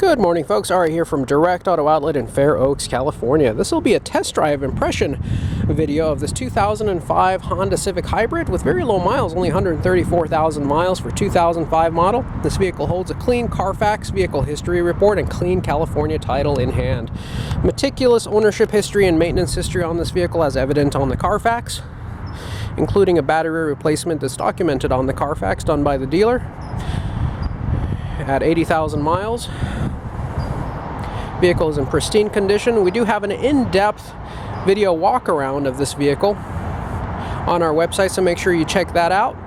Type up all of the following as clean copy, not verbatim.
Good morning, folks. Ari here from Direct Auto Outlet in Fair Oaks, California. This will be a test drive impression video of this 2005 Honda Civic Hybrid with very low miles, only 134,000 miles for 2005 model. This vehicle holds a clean Carfax vehicle history report and clean California title in hand. Meticulous ownership history and maintenance history on this vehicle as evident on the Carfax, including a battery replacement that's documented on the Carfax done by the dealer. At 80,000 miles. Vehicle is in pristine condition. We do have an in-depth video walk around of this vehicle on our website, so make sure you check that out.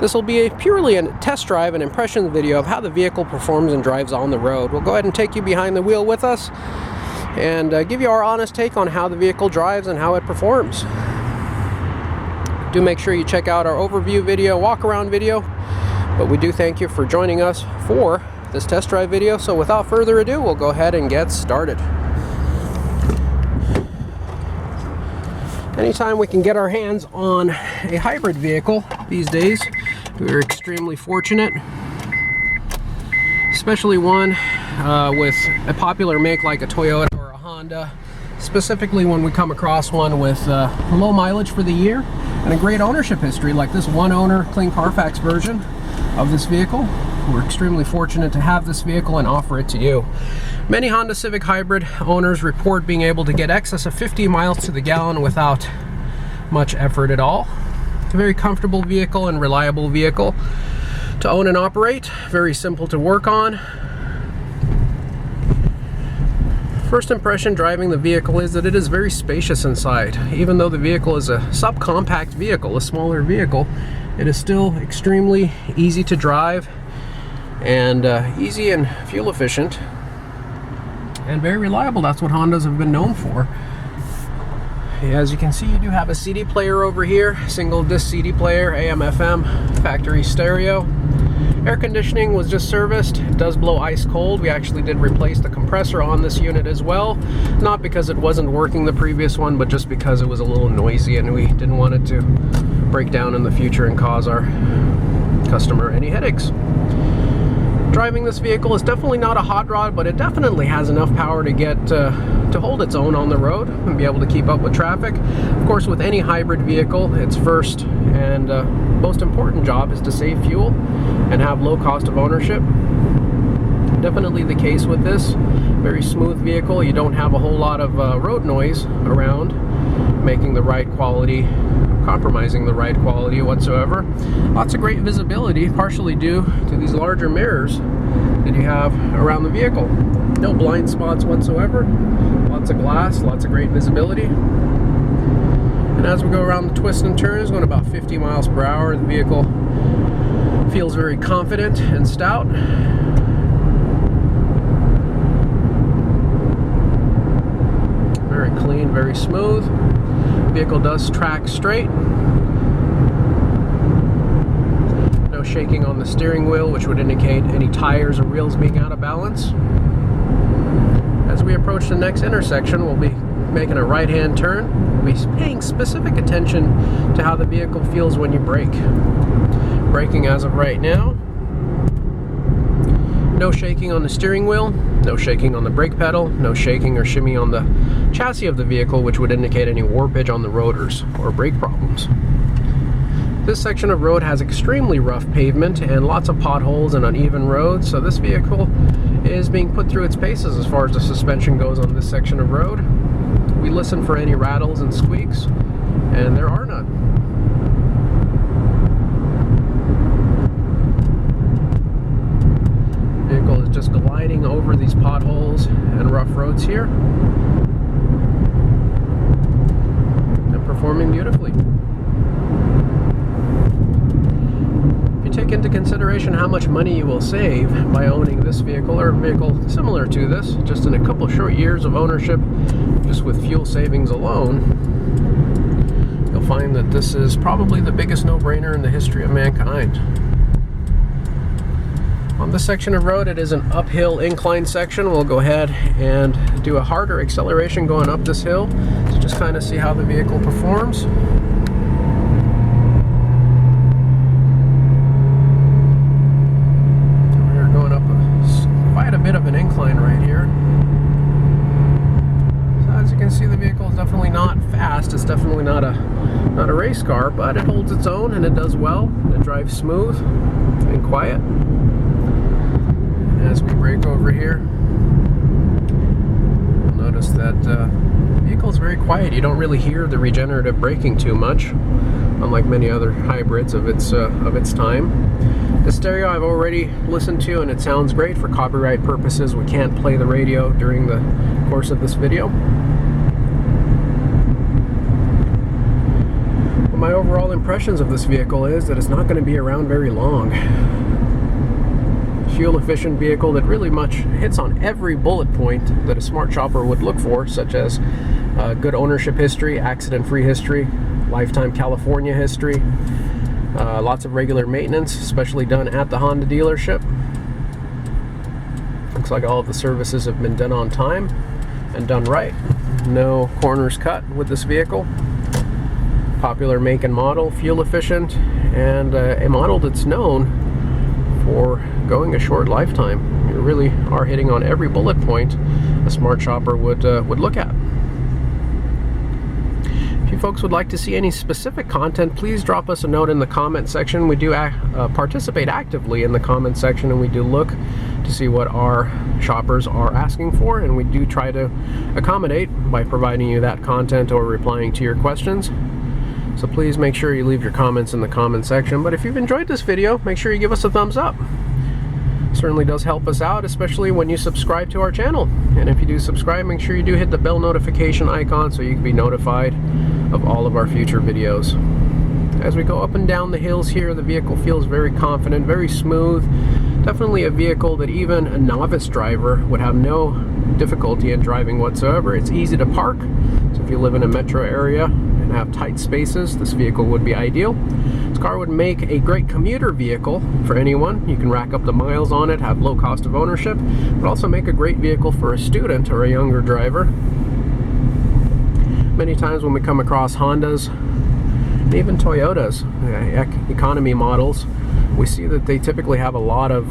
This will be purely a test drive and impression video of how the vehicle performs and drives on the road. We'll go ahead and take you behind the wheel with us and give you our honest take on how the vehicle drives and how it performs. Do make sure you check out our overview video, walk around video, but we do thank you for joining us for this test drive video. So without further ado, we'll go ahead and get started. Anytime we can get our hands on a hybrid vehicle these days, we're extremely fortunate, especially one with a popular make like a Toyota or a Honda, specifically when we come across one with low mileage for the year and a great ownership history like this one owner clean Carfax version of this vehicle. We're extremely fortunate to have this vehicle and offer it to you. Many Honda Civic Hybrid owners report being able to get excess of 50 miles to the gallon without much effort at all. It's a very comfortable vehicle and reliable vehicle to own and operate. Very simple to work on. First impression driving the vehicle is that it is very spacious inside. Even though the vehicle is a subcompact vehicle, a smaller vehicle, it is still extremely easy to drive and easy and fuel efficient and very reliable. That's what Hondas have been known for. As you can see, you do have a CD player over here, single disc CD player, AM FM, factory stereo. Air conditioning was just serviced. It does blow ice cold. We actually did replace the compressor on this unit as well, not because it wasn't working the previous one, but just because it was a little noisy and we didn't want it to break down in the future and cause our customer any headaches. Driving this vehicle is definitely not a hot rod, but it definitely has enough power to get to hold its own on the road and be able to keep up with traffic. Of course, with any hybrid vehicle, its first and most important job is to save fuel and have low cost of ownership. Definitely the case with this. Very smooth vehicle. You don't have a whole lot of road noise around, making the right quality, compromising the right quality whatsoever. Lots of great visibility, partially due to these larger mirrors that you have around the vehicle. No blind spots whatsoever. Lots of glass, lots of great visibility. And as we go around the twists and turns, going about 50 miles per hour, the vehicle feels very confident and stout. Very clean, very smooth. Vehicle does track straight. No shaking on the steering wheel, which would indicate any tires or wheels being out of balance. As we approach the next intersection, we'll be making a right-hand turn. We'll be paying specific attention to how the vehicle feels when you brake. Braking as of right now. No shaking on the steering wheel, no shaking on the brake pedal, no shaking or shimmy on the chassis of the vehicle, which would indicate any warpage on the rotors or brake problems. This section of road has extremely rough pavement and lots of potholes and uneven roads, so this vehicle is being put through its paces as far as the suspension goes on this section of road. We listen for any rattles and squeaks, and there are none. Vehicle is just gliding over these potholes and rough roads here and performing beautifully. If you take into consideration how much money you will save by owning this vehicle or a vehicle similar to this, just in a couple short years of ownership, just with fuel savings alone, you'll find that this is probably the biggest no-brainer in the history of mankind. On this section of road, it is an uphill incline section. We'll go ahead and do a harder acceleration going up this hill to just kind of see how the vehicle performs. We're going up quite a bit of an incline. line right here. So as you can see, the vehicle is definitely not fast. It's definitely not a race car, but it holds its own and it does well. It drives smooth and quiet. And as we brake over here, you'll notice that the vehicle is very quiet. You don't really hear the regenerative braking too much, unlike many other hybrids of its time. The stereo I've already listened to and it sounds great. For copyright purposes, we can't play the radio during the course of this video. But my overall impressions of this vehicle is that it's not going to be around very long. Fuel efficient vehicle that really much hits on every bullet point that a smart shopper would look for, such as good ownership history, accident-free history, lifetime California history, lots of regular maintenance, especially done at the Honda dealership. Looks like all of the services have been done on time and done right. No corners cut with this vehicle. Popular make and model, fuel efficient, and a model that's known for going a short lifetime. You really are hitting on every bullet point a smart shopper would look at. If you folks would like to see any specific content, please drop us a note in the comment section. We do participate actively in the comment section, and we do look to see what our shoppers are asking for, and we do try to accommodate by providing you that content or replying to your questions. So please make sure you leave your comments in the comment section. But if you've enjoyed this video, make sure you give us a thumbs up. It certainly does help us out, especially when you subscribe to our channel. And if you do subscribe, make sure you do hit the bell notification icon so you can be notified of all of our future videos. As we go up and down the hills here, the vehicle feels very confident, very smooth. Definitely a vehicle that even a novice driver would have no difficulty in driving whatsoever. It's easy to park, so if you live in a metro area and have tight spaces, this vehicle would be ideal. This car would make a great commuter vehicle for anyone. You can rack up the miles on it, have low cost of ownership, but also make a great vehicle for a student or a younger driver. Many times when we come across Hondas, and even Toyotas, economy models, we see that they typically have a lot of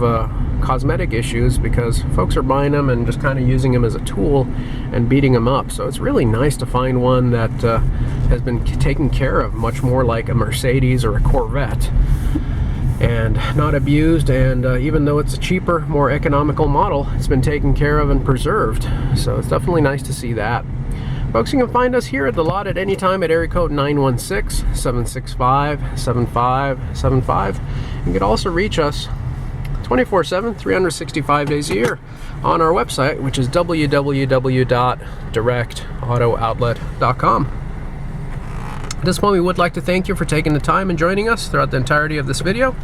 cosmetic issues because folks are buying them and just kind of using them as a tool and beating them up. So it's really nice to find one that has been taken care of, much more like a Mercedes or a Corvette, and not abused. And even though it's a cheaper, more economical model, it's been taken care of and preserved. So it's definitely nice to see that. Folks, you can find us here at the lot at any time at area code 916-765-7575. You can also reach us 24/7, 365 days a year on our website, which is www.directautooutlet.com. At this point, we would like to thank you for taking the time and joining us throughout the entirety of this video.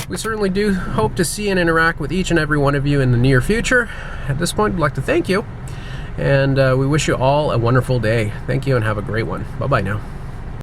We certainly do hope to see and interact with each and every one of you in the near future. At this point, we'd like to thank you. And we wish you all a wonderful day. Thank you and have a great one. Bye-bye now.